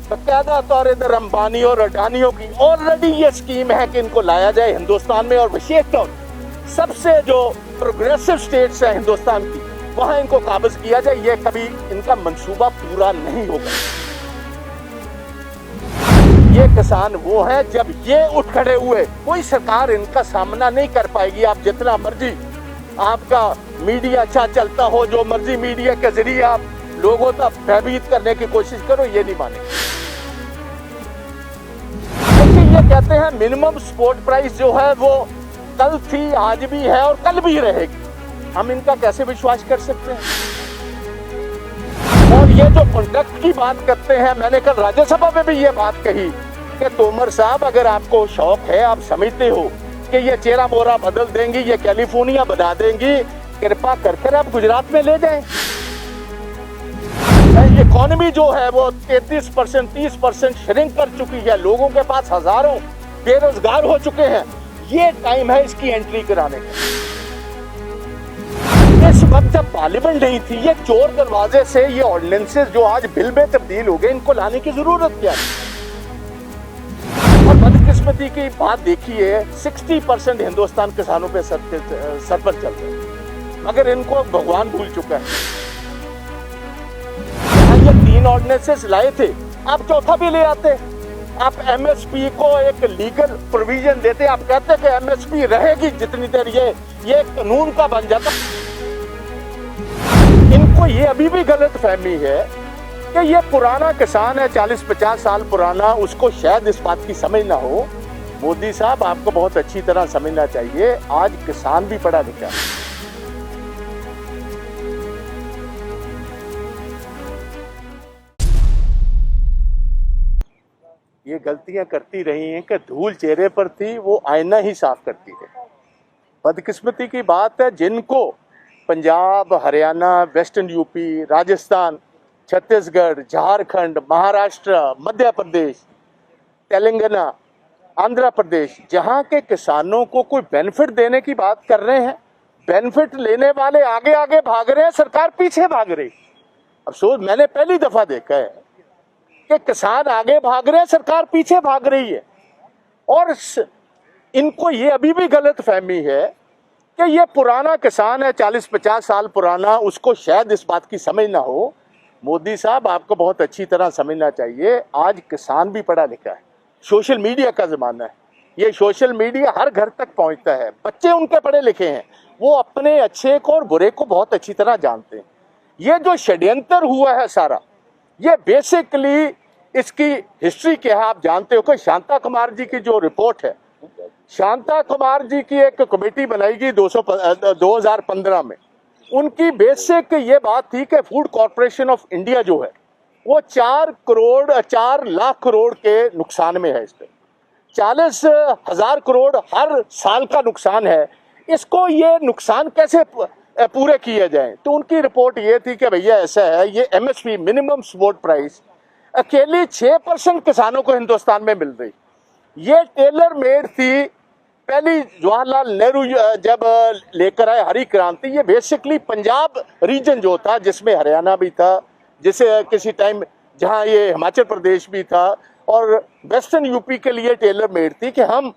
बकायदा तौर इधर अंबानी और अडानियों की ऑलरेडी ये स्कीम है कि इनको लाया जाए हिंदुस्तान में, और विशेष तौर सबसे जो प्रोग्रेसिव स्टेट्स है हिंदुस्तान की, वहां इनको काबिज किया जाए। ये कभी इनका मंसूबा पूरा नहीं होगा। ये किसान वो हैं, जब ये उठ खड़े हुए कोई सरकार इनका सामना नहीं कर पाएगी। आप जितना मर्जी आपका मीडिया अच्छा चलता हो, जो मर्जी मीडिया के जरिए आप लोगों तक भयभीत करने की कोशिश करो, ये नहीं मानेंगे। क्योंकि ये कहते हैं मिनिमम सपोर्ट प्राइस जो है वो कल थी, आज भी है और कल भी रहेगी। हम इनका कैसे विश्वास कर सकते हैं? और ये जो कॉन्ट्रैक्ट की बात करते हैं, मैंने कल राज्यसभा में भी ये बात कही कि तोमर साहब, अगर आपको शौक है, आप समझते हो कि ये चेहरा मोहरा बदल देंगी, ये कैलिफोर्निया बना देंगी, कृपा कर आप गुजरात में ले जाएं। इकोनॉमी जो है वो 33% 30% श्रिंक कर चुकी है। लोगों के पास हजारों बेरोजगार हो चुके हैं। ये टाइम है इसकी एंट्री कराने का। इस वक्त जब पार्लियामेंट नहीं थी, ये चोर दरवाजे से ये ऑर्डिनेंसेस जो आज बिल में तब्दील हो गए, इनको लाने की जरूरत क्या है? और बदकिस्मती की बात देखिए, 60% हिंदुस्तान किसानों पे सर पर चल रहे हैं, मगर इनको भगवान भूल चुका है। ये 3 ऑर्डिनेंसेस लाए थे, आप चौथा भी ले आते। आप एमएसपी को एक लीगल प्रोविजन देते, आप कहते कि एमएसपी रहेगी जितनी देर ये कानून का बन जाता। इनको ये अभी भी गलत फहमी है कि ये पुराना किसान है, 40-50 साल पुराना, उसको शायद इस बात की समझ ना हो। मोदी साहब, आपको बहुत अच्छी तरह समझना चाहिए, आज किसान भी पढ़ा लिखा है। ये गलतियां करती रही हैं कि धूल चेहरे पर थी, वो आईना ही साफ करती है। बदकिस्मती की बात है, जिनको पंजाब, हरियाणा, वेस्टर्न यूपी, राजस्थान, छत्तीसगढ़, झारखंड, महाराष्ट्र, मध्य प्रदेश, तेलंगाना, आंध्र प्रदेश, जहां के किसानों को कोई बेनिफिट देने की बात कर रहे हैं, बेनिफिट लेने वाले आगे आगे भाग रहे हैं, सरकार पीछे भाग रही। अफसोस, मैंने पहली दफा देखा है कि किसान आगे भाग रहे हैं, सरकार पीछे भाग रही है। और इनको ये अभी भी गलत फहमी है कि ये पुराना किसान है, 40-50 साल पुराना, उसको शायद इस बात की समझ ना हो। मोदी साहब, आपको बहुत अच्छी तरह समझना चाहिए, आज किसान भी पढ़ा लिखा है। सोशल मीडिया का जमाना है, ये सोशल मीडिया हर घर तक पहुंचता है। बच्चे उनके पढ़े लिखे हैं, वो अपने अच्छे को और बुरे को बहुत अच्छी तरह जानते हैं। ये जो षड्यंत्र हुआ है सारा, ये बेसिकली इसकी हिस्ट्री क्या है आप जानते हो कि शांता कुमार जी की जो रिपोर्ट है, शांता कुमार जी की एक कमेटी बनाई गई 2015 में। उनकी बेसिक ये बात थी कि फूड कॉर्पोरेशन ऑफ इंडिया जो है वो 4 लाख करोड़ के नुकसान में है। इस पे 40,000 करोड़ हर साल का नुकसान है। इसको ये नुकसान कैसे पूरे किए जाएं? तो उनकी रिपोर्ट ये थी कि भैया ऐसा है, ये एमएसपी मिनिमम सपोर्ट प्राइस अकेली 6% किसानों को हिंदुस्तान में मिल रही। ये टेलर मेड थी। पहली जवाहरलाल नेहरू जब लेकर आए हरी क्रांति, ये बेसिकली पंजाब रीजन जो था, जिसमें हरियाणा भी था, जिसे किसी टाइम जहां ये हिमाचल प्रदेश भी था, और वेस्टर्न यूपी के लिए टेलर मेड थी कि हम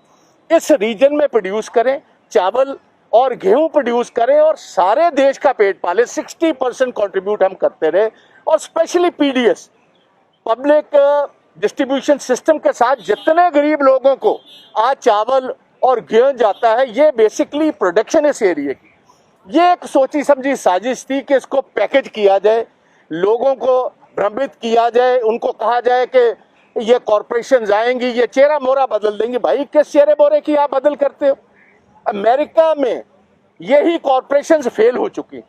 इस रीजन में प्रोड्यूस करें, चावल और गेहूं प्रोड्यूस करें और सारे देश का पेट पाले। 60% कंट्रीब्यूट हम करते रहे। और specially PDS, public distribution system के साथ जितने गरीब लोगों को आज चावल और गेहूं जाता है, ये बेसिकली प्रोडक्शन इस एरिया की। ये एक सोची समझी साजिश थी कि इसको पैकेज किया जाए, लोगों को भ्रमित किया जाए, उनको कहा जाए कि ये कॉरपोरेशन आएंगी, ये चेहरा मोहरा बदल देंगी। भाई, किस चेहरे मोहरे की आप बदल करते हो? अमेरिका में यही कॉरपोरेशन फेल हो चुकी।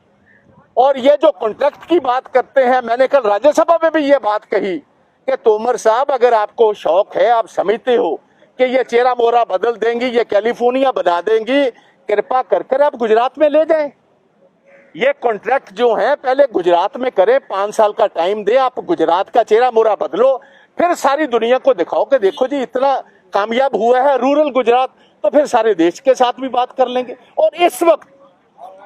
और ये जो कॉन्ट्रैक्ट की बात करते हैं, मैंने कल राज्यसभा में भी ये बात कही कि तोमर साहब, अगर आपको शौक है, आप समझते हो कि ये चेहरा मोहरा बदल देंगी, ये कैलिफोर्निया बना देंगी, कृपा कर आप गुजरात में ले जाएं। ये कॉन्ट्रैक्ट जो है पहले गुजरात में करें, 5 साल का टाइम दे, आप गुजरात का चेहरा मोहरा बदलो, फिर सारी दुनिया को दिखाओ कि देखो जी इतना कामयाब हुआ है रूरल गुजरात, तो फिर सारे देश के साथ भी बात कर लेंगे। और इस वक्त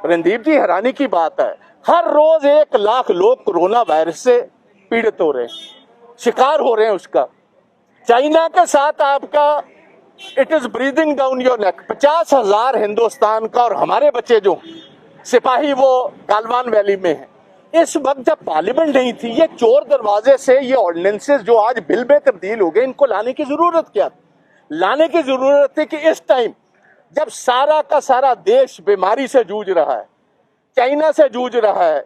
रणदीप जी, हैरानी की बात है, हर रोज 1 लाख लोग कोरोना वायरस से पीड़ित हो रहे हैं। शिकार हो रहे हैं उसका। चाइना के साथ आपका it is breathing down your नेक। 50,000 हिंदुस्तान का और हमारे बच्चे जो सिपाही वो गालवान वैली में है। इस वक्त जब पार्लियामेंट नहीं थी, ये चोर दरवाजे से ये ऑर्डिनेंसेस जो आज बिल में तब्दील हो गए, इनको लाने की जरूरत क्या? लाने की जरूरत थी कि इस टाइम जब सारा का सारा देश बीमारी से जूझ रहा है, चाइना से जूझ रहा है,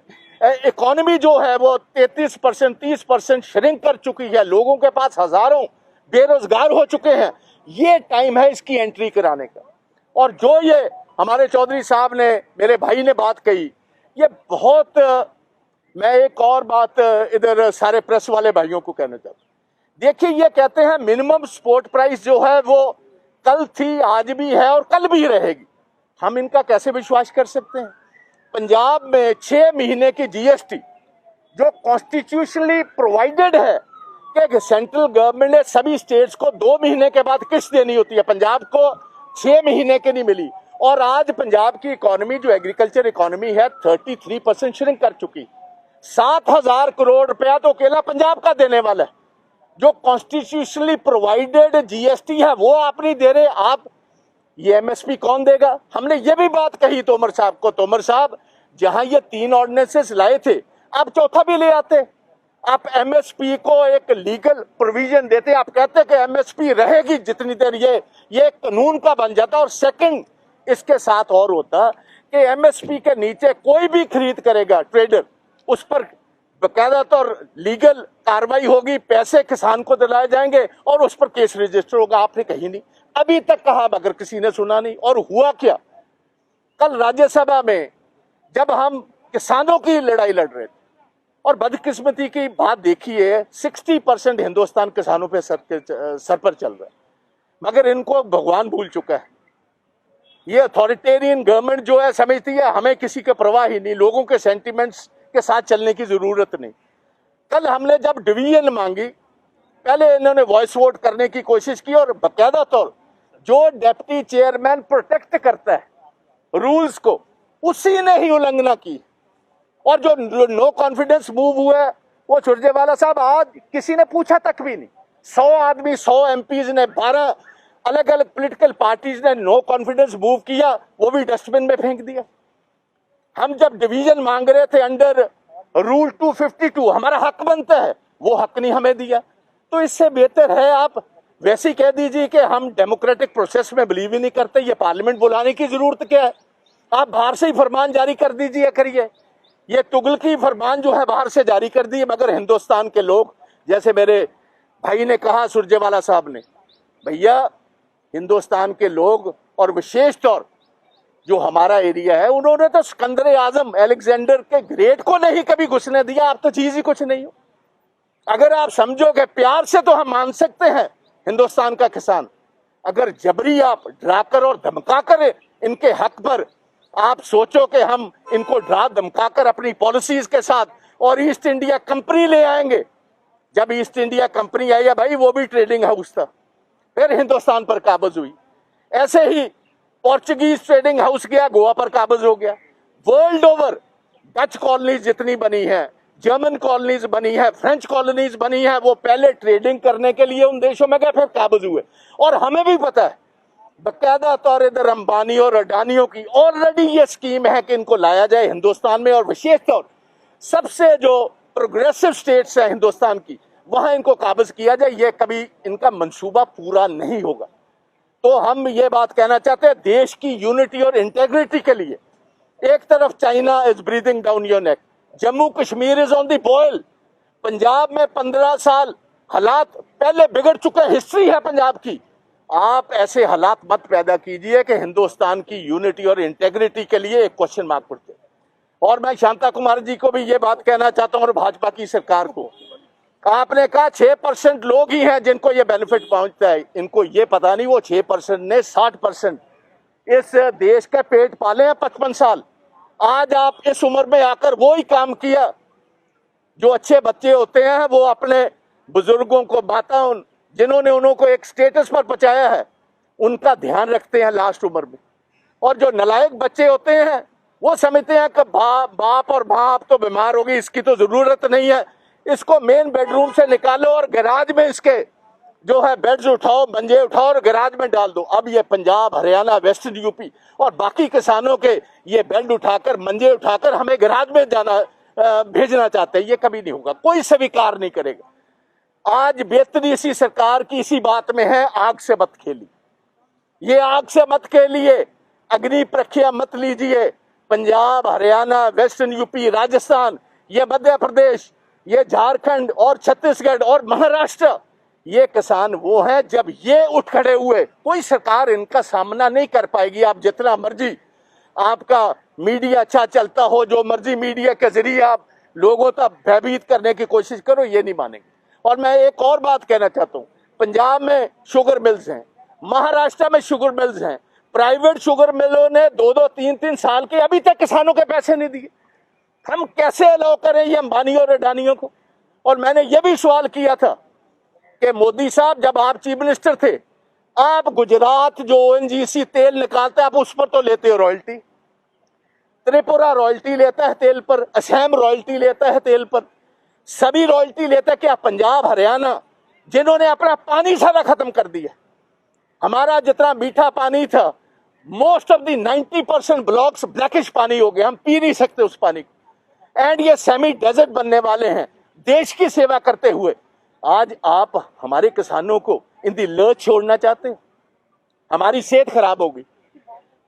इकोनॉमी जो है वो 33% 30% श्रिंक कर चुकी है, लोगों के पास हजारों बेरोजगार हो चुके हैं, ये टाइम है इसकी एंट्री कराने का। और जो ये हमारे चौधरी साहब ने, मेरे भाई ने बात कही, ये बहुत, मैं एक और बात इधर सारे प्रेस वाले भाइयों को कहना चाहता हूँ। देखिए, ये कहते हैं मिनिमम सपोर्ट प्राइस जो है वो कल थी, आज भी है और कल भी रहेगी। हम इनका कैसे विश्वास कर सकते हैं? पंजाब में 6 महीने की जीएसटी जो कॉन्स्टिट्यूशनली प्रोवाइडेड है कि सेंट्रल गवर्नमेंट ने सभी स्टेट्स को 2 महीने के बाद किस्त देनी होती है, पंजाब को 6 महीने की नहीं मिली। और आज पंजाब की इकोनॉमी जो एग्रीकल्चर इकोनॉमी है 33% श्रिंक कर चुकी। 7,000 करोड़ रुपया तो अकेला पंजाब का देने वाला है। जो कॉन्स्टिट्यूशनली प्रोवाइडेड जीएसटी है वो आप नहीं दे रहे, आप ये एमएसपी कौन देगा? हमने ये भी बात कही तोमर साहब को, तोमर साहब जहां ये 3 ऑर्डिनेंसेस लाए थे, आप चौथा भी ले आते। आप एमएसपी को एक लीगल प्रोविजन देते, आप कहते कि एमएसपी रहेगी जितनी देर ये कानून का बन जाता। और सेकंड इसके साथ और होता कि एमएसपी के नीचे कोई भी खरीद करेगा ट्रेडर, उस पर बकायदा तो लीगल कार्रवाई होगी, पैसे किसान को दिलाए जाएंगे और उस पर केस रजिस्टर होगा। आपने कहीं नहीं अभी तक कहा, मगर किसी ने सुना नहीं। और हुआ क्या? कल राज्यसभा में जब हम किसानों की लड़ाई लड़ रहे थे, और बदकिस्मती की बात देखिए 60% हिंदुस्तान किसानों पे सर पर चल रहा है, मगर इनको भगवान भूल चुका है। ये अथॉरिटेरियन गवर्नमेंट जो है समझती है हमें किसी का परवाह ही नहीं, लोगों के सेंटिमेंट्स के साथ चलने की जरूरत नहीं। कल हमने जब डिवीजन मांगी, पहले इन्होंने वॉइस वोट करने की कोशिश की, और बकायदा तौर जो डेप्टी चेयरमैन प्रोटेक्ट करता है रूल्स को, उसी ने ही उल्लंघना की। और जो नो कॉन्फिडेंस मूव हुआ है वो सुरजेवाला साहब आज किसी ने पूछा तक भी नहीं। 100 आदमी, 100 एमपीज ने, 12 अलग अलग पॉलिटिकल पार्टीज ने नो कॉन्फिडेंस मूव किया, वो भी डस्टबिन में फेंक दिया। हम जब डिवीजन मांग रहे थे अंडर रूल 252, हमारा हक बनता है, वो हक नहीं हमें दिया। तो इससे बेहतर है आप वैसे ही कह दीजिए कि हम डेमोक्रेटिक प्रोसेस में बिलीव ही नहीं करते, ये पार्लियामेंट बुलाने की जरूरत क्या है? आप बाहर से ही फरमान जारी कर दीजिए, करिए। ये तुगलकी फरमान जो है बाहर से जारी कर दिए, मगर हिंदुस्तान के लोग, जैसे मेरे भाई ने कहा सुरजेवाला साहब ने, भैया हिंदुस्तान के लोग और विशेष तौर जो हमारा एरिया है, उन्होंने तो सिकंदर आजम अलेक्जेंडर के ग्रेट को नहीं कभी घुसने दिया। आप तो चीज ही कुछ नहीं हो। अगर आप समझोगे प्यार से तो हम मान सकते हैं हिंदुस्तान का किसान, अगर जबरी आप डराकर और धमकाकर इनके हक पर आप सोचो कि हम इनको डरा धमकाकर अपनी पॉलिसीज के साथ और ईस्ट इंडिया कंपनी ले आएंगे। जब ईस्ट इंडिया कंपनी आई है भाई, वो भी ट्रेडिंग हाउस था, फिर हिंदुस्तान पर काबज हुई। ऐसे ही पोर्चुगीज ट्रेडिंग हाउस गया, गोवा पर काबज हो गया। वर्ल्ड ओवर डच कॉलोनीज जितनी बनी है, जर्मन कॉलोनीज बनी है, फ्रेंच कॉलोनीज बनी है, वो पहले ट्रेडिंग करने के लिए उन देशों में गए, फिर काबज हुए। और हमें भी पता है बकायदा तौर इधर अंबानी और अडानियों की ऑलरेडी ये स्कीम है कि इनको लाया जाए हिंदुस्तान में, और विशेष तौर सबसे जो प्रोग्रेसिव स्टेट्स है हिंदुस्तान की, वहां इनको काबज किया जाए। ये कभी इनका मंसूबा पूरा नहीं होगा। तो हम ये बात कहना चाहते हैं, देश की यूनिटी और इंटेग्रिटी के लिए, एक तरफ China is breathing down your neck, Jammu Kashmir is on the boil. Punjab में 15 साल हालात पहले बिगड़ चुके, हिस्ट्री है पंजाब की। आप ऐसे हालात मत पैदा कीजिए कि हिंदुस्तान की यूनिटी और इंटेग्रिटी के लिए एक क्वेश्चन मार्क पड़ते। और मैं शांता कुमार जी को भी ये बात कहना चाहता हूं और भाजपा की सरकार को, आपने कहा 6% लोग ही हैं जिनको ये बेनिफिट पहुंचता है। इनको ये पता नहीं वो 6% ने 60% इस देश के पेट पाले हैं 55 साल। आज आप इस उम्र में आकर वो ही काम किया जो अच्छे बच्चे होते हैं वो अपने बुजुर्गों को, माता जिन्होंने उनको एक स्टेटस पर पहुंचाया है, उनका ध्यान रखते हैं लास्ट उम्र में। और जो नालायक बच्चे होते हैं वो समझते हैं कि बाप और माँ अब तो बीमार होगी, इसकी तो जरूरत नहीं है, इसको मेन बेडरूम से निकालो और गैराज में इसके जो है बेड्स उठाओ, मंजे उठाओ और गैराज में डाल दो। अब ये पंजाब, हरियाणा, वेस्टर्न यूपी और बाकी किसानों के ये बेड उठाकर, मंजे उठाकर हमें गैराज में जाना भेजना चाहते हैं, ये कभी नहीं होगा, कोई स्वीकार नहीं करेगा। आज बेहतरी इसी सरकार की इसी बात में है, आग से मत खेली, ये आग से मत खेलिए, अग्नि परीक्षा मत लीजिए। पंजाब, हरियाणा, वेस्टर्न यूपी, राजस्थान, ये मध्य प्रदेश, ये झारखंड और छत्तीसगढ़ और महाराष्ट्र, ये किसान वो हैं जब ये उठ खड़े हुए, कोई सरकार इनका सामना नहीं कर पाएगी। आप जितना मर्जी आपका मीडिया अच्छा चलता हो, जो मर्जी मीडिया के जरिए आप लोगों तक भयभीत करने की कोशिश करो, ये नहीं मानेंगे। और मैं एक और बात कहना चाहता हूँ, पंजाब में शुगर मिल्स हैं, महाराष्ट्र में शुगर मिल्स हैं, प्राइवेट शुगर मिलों ने 2-2, 3-3 साल के अभी तक किसानों के पैसे नहीं दिए। हम कैसे अलाउ करें ये अंबानी और अडानियों को? और मैंने ये भी सवाल किया था कि मोदी साहब, जब आप चीफ मिनिस्टर थे, आप गुजरात जो ओएनजीसी तेल निकालता है, आप उस पर तो लेते हो रॉयल्टी, त्रिपुरा रॉयल्टी लेता है तेल पर, असम रॉयल्टी लेता है तेल पर, सभी रॉयल्टी लेता है। क्या पंजाब, हरियाणा, जिन्होंने अपना पानी सारा खत्म कर दिया, हमारा जितना मीठा पानी था, most of the 90% blocks blackish पानी हो गए, हम पी नहीं सकते उस पानी को, एंड ये सेमी डेजर्ट बनने वाले हैं देश की सेवा करते हुए। आज आप हमारे किसानों को इन दी लर्च छोड़ना चाहते हैं, हमारी सेहत खराब होगी।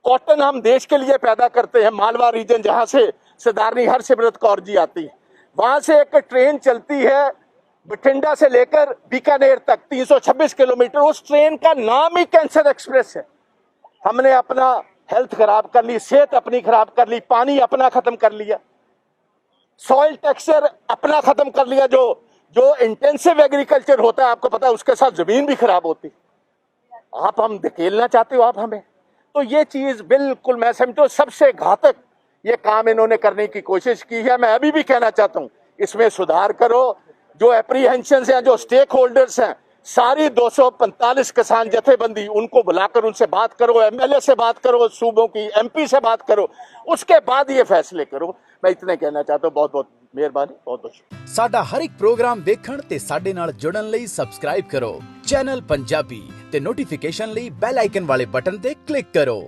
कॉटन हम देश के लिए पैदा करते हैं, मालवा रीजन जहां से सरदारनी हरसिमरत कौर जी आती है, वहां से एक ट्रेन चलती है बठिंडा से लेकर बीकानेर तक 326 किलोमीटर, उस ट्रेन का नाम ही कैंसर एक्सप्रेस है। हमने अपना हेल्थ खराब कर ली, सेहत अपनी खराब कर ली, पानी अपना खत्म कर लिया, सॉइल टेक्सचर अपना खत्म कर लिया। जो इंटेंसिव एग्रीकल्चर होता है, आपको पता है, उसके साथ जमीन भी खराब होती। आप हम धकेलना चाहते हो आप हमें, तो ये चीज बिल्कुल मैं समझता सबसे घातक ये काम इन्होंने करने की कोशिश की है। मैं अभी भी कहना चाहता हूं, इसमें सुधार करो। जो एप्रीहेंशन हैं, जो स्टेक होल्डर्स हैं, सारी 245 किसान जथेबंदी, उनको बुलाकर उनसे बात करो, एमएलए से बात करो, सूबों की एमपी से बात करो, उसके बाद ये फैसले करो। मैं इतने कहना चाहता हूँ। बहुत बहुत मिहरबानी, बहुत बहुत। साडा हर एक प्रोग्राम देखण ते साडे नाल जुड़न लई सबसक्राइब करो चैनल पंजाबी ते नोटिफिकेशन लई बेल आइकन वाले बटन ते क्लिक करो।